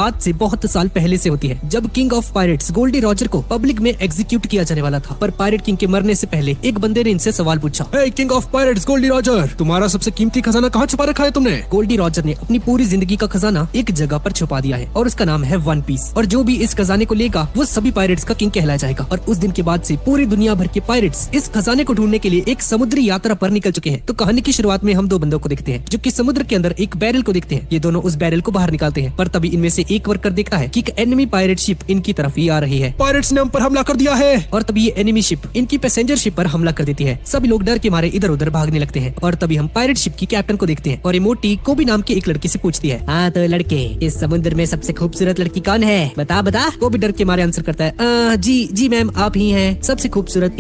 आज से बहुत साल पहले से होती है, जब king of pirates Gol D Roger को पब्लिक में एग्जीक्यूट किया जाने वाला था। पर पायरेट किंग के मरने से पहले एक बंदे ने इनसे सवाल पूछा, हे king of pirates Gol D Roger, तुम्हारा सबसे कीमती खजाना कहाँ छुपा रखा है तुमने? गोल्डी रॉजर ने अपनी पूरी जिंदगी का खजाना एक जगह पर छुपा दिया है और उसका नाम है वन पीस। और जो भी इस खजाने को लेगा वो सभी पायरेट्स का किंग कहलाया जाएगा। और उस दिन के बाद से पूरी दुनिया भर के पायरेट्स इस खजाने को ढूंढने के लिए एक समुद्री यात्रा पर निकल चुके हैं। तो कहानी की शुरुआत में हम दो बंदों को देखते हैं जो कि समुद्र के अंदर एक बैरल को देखते हैं। ये दोनों उस बैरल को बाहर निकालते हैं, पर तभी इनमें से एक वर्कर देखता है कि एक एनिमी पायरेट शिप इनकी तरफ ही आ रही है। पायरेट्स ने हम पर हमला कर दिया है। और तभी ये एनिमी शिप इनकी पैसेंजर शिप पर हमला कर देती है। सभी लोग डर के मारे इधर उधर भागने लगते हैं। और तभी हम पायरेट शिप की कैप्टन को देखते हैं और ये मोटी कोबी नाम के एक लड़के से पूछती है, हाँ तो लड़के, इस समुद्र में सबसे खूबसूरत लड़की कौन है? बता बता। कोबी डर के मारे आंसर करता है, जी मैम, आप ही हैं सबसे खूबसूरत।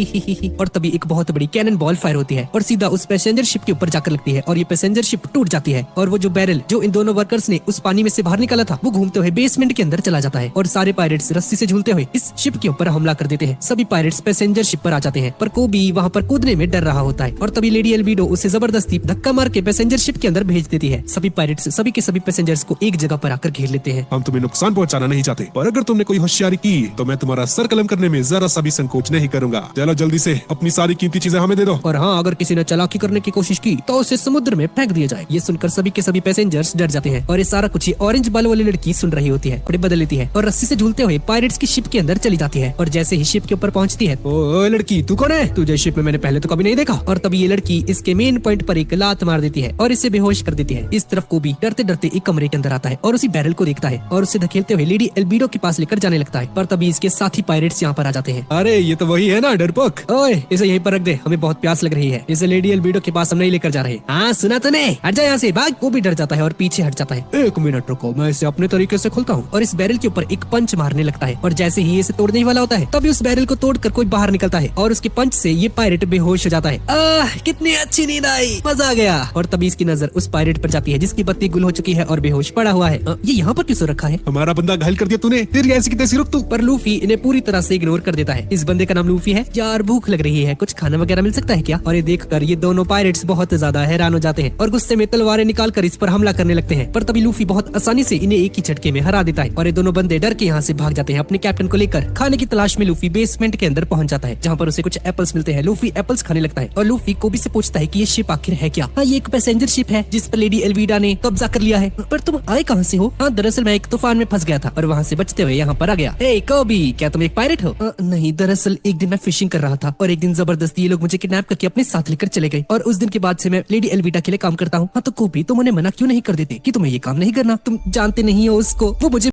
और तभी एक बहुत बड़ी कैनन बॉल फायर होती है और सीधा उस पैसेंजर शिप के ऊपर जाकर लगती है और ये पैसेंजर शिप टूट जाती है। और वो जो बैरल जो इन दोनों वर्कर्स ने उस पानी में से बाहर निकाला था वो घूमते हुए बेसमेंट के अंदर चला जाता है और सारे पायरेट्स रस्सी से झूलते हुए इस शिप के ऊपर हमला कर देते हैं। सभी पायरेट्स पैसेंजर शिप पर आ जाते हैं, पर कोबी वहाँ पर कूदने में डर रहा होता है। और तभी लेडी एल्बिडो उसे जबरदस्ती धक्का मार के पैसेंजर शिप के अंदर भेज देती है। सभी पायरेट्स सभी के सभी पैसेंजर्स को एक जगह पर आकर घेर लेते हैं। हम तुम्हें नुकसान पहुंचाना नहीं चाहते, पर अगर तुमने कोई होशियारी की तो मैं तुम्हारा सर कलम करने में जरा सा भी संकोच नहीं करूंगा। चलो जल्दी से अपनी सारी कीमती चीजें हमें दे दो। और हाँ, अगर किसी ने चालाकी करने की कोशिश की तो उसे समुद्र में फेंक दिया जाए। ये सुनकर सभी के सभी पैसेंजर्स डर जाते हैं और ये सारा कुछ ऑरेंज बाल वाली लड़की सुन रही होती है और बदल लेती है और रस्सी से झूलते हुए पायरेट्स की शिप के अंदर चली जाती है। और जैसे ही शिप के ऊपर पहुंचती है, ओ लड़की तू कौन है? तुझे शिप में मैंने पहले तो कभी नहीं देखा। और तभी ये लड़की इसके मेन पॉइंट पर एक लात मार देती है और इसे बेहोश कर देती है। इस तरफ कोबी डरते डरते एक कमरे के अंदर आता है और उसी बैरल को देखता है और उसे धकेलते हुए लेडी एल्बिडो के पास लेकर जाने लगता है। पर तभी इसके साथी पायरेट्स यहाँ पर आ जाते हैं। अरे ये तो वही है ना डरपोक। ओए, इसे यहीं पर रख दे, हमें बहुत प्यास लग रही है। इसे लेडी एल्बिडो के पास हम नहीं लेकर जा रहे। हाँ सुना तूने, हट जा यहाँ से, भाग। कोबी डर जाता है और पीछे हट जाता है। एक मिनट रुको, मैं इसे अपने तरीके से खोलता हूँ। और इस बैरल के ऊपर एक पंच मारने लगता है और जैसे ही इसे तोड़ने ही वाला होता है तभी उस बैरल को तोड़कर कोई बाहर निकलता है और उसके पंच से ये पायरेट बेहोश हो जाता है। कितनी अच्छी नींद आई, मजा आ गया। और तभी इसकी नजर उस पायरेट पर जाती है जिसकी बत्ती गुल हो चुकी है और बेहोश पड़ा हुआ है। ये यहाँ पर किसो रखा है? हमारा बंदा घायल कर दिया तूने, तेरी ऐसी की तैसी रुक तू। पर लूफी इन्हें पूरी तरह से इग्नोर कर देता है। इस बंदे का नाम लूफी है। यार भूख लग रही है, कुछ खाना वगैरह मिल सकता है क्या? और ये देखकर ये दोनों पायरेट्स बहुत ज्यादा हैरान हो जाते हैं और गुस्से में तलवारें निकालकर इस पर हमला करने लगते हैं। पर तभी लूफी बहुत आसानी से इन्हें एक ही झटके में हरा देता है और ये दोनों बंदे डर के यहाँ से भाग जाते हैं। अपने कैप्टन को लेकर खाने की तलाश में लूफी बेसमेंट के अंदर पहुंच जाता है जहाँ पर उसे कुछ एप्पल्स मिलते हैं। लूफी एप्पल्स खाने लगता है और लूफी कोबी से पूछता है कि ये शिप आखिर है क्या? हाँ, ये एक पैसेंजर शिप है जिस पर लेडी एल्विडा ने कब्जा कर लिया है। पर तुम आए कहाँ से हो? हाँ, दरअसल मैं एक तूफान में फंस गया था और वहाँ से बचते हुए यहाँ पर आ गया। हे कोबी, क्या तुम एक पायरेट हो? नहीं, दरअसल एक दिन मैं फिशिंग कर रहा था और एक दिन जबरदस्ती ये लोग मुझे किडनैप करके अपने साथ लेकर चले गए और उस दिन के बाद से मैं लेडी एल्विडा के लिए काम करता हूँ। हाँ तो कोबी, तुम उन्हें मना क्यों नहीं कर देते कि तुम्हें ये काम नहीं करना? तुम जानते नहीं हो उसको, वो मुझे